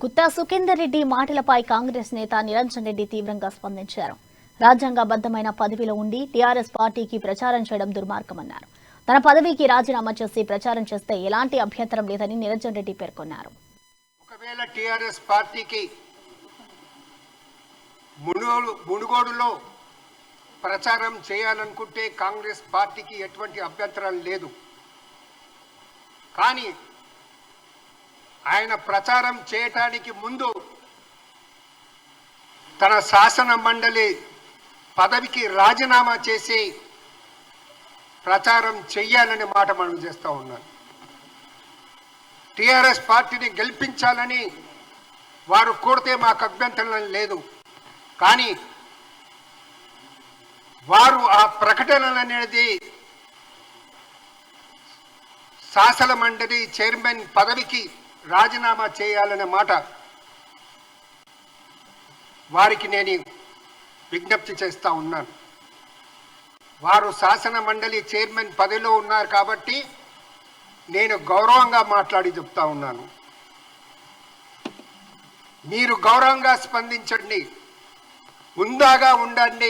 గుత్తా సుఖేందర్ రెడ్డి మాటలపై కాంగ్రెస్ నేత నిరంజన్ రెడ్డి తీవ్రంగా స్పందించారు. రాజ్యాంగబద్ధమైన పదవిలో ఉండి టీఆర్ఎస్ పార్టీకి ప్రచారం చేయడం దుర్మార్గమన్నారు. తన పదవికి రాజీనామా చేసి ప్రచారం చేస్తే ఎలాంటి అభ్యంతరం లేదని నిరంజన్ రెడ్డి పేర్కొన్నారు. ఒకవేళ టీఆర్ఎస్ పార్టీకి మునుగోడులో ప్రచారం చేయాలనుకుంటే కాంగ్రెస్ పార్టీకి ఎటువంటి అభ్యంతరం లేదు. కానీ ఆయన ప్రచారం చేయటానికి ముందు తన శాసన మండలి పదవికి రాజీనామా చేసి ప్రచారం చెయ్యాలనే మాట మనం చేస్తూ ఉన్నాను. టీఆర్ఎస్ పార్టీని గెలిపించాలని వారు కోరితే మాకు అభ్యంతరం లేదు. కానీ వారు ఆ ప్రకటనలు అనేది శాసన మండలి చైర్మన్ పదవికి రాజీనామా చేయాలనే మాట వారికి నేను విజ్ఞప్తి చేస్తూ ఉన్నాను. వారు శాసన మండలి చైర్మన్ పదవిలో ఉన్నారు కాబట్టి నేను గౌరవంగా మాట్లాడి చెప్తా ఉన్నాను. మీరు గౌరవంగా స్పందించండి, హుందాగా ఉండండి.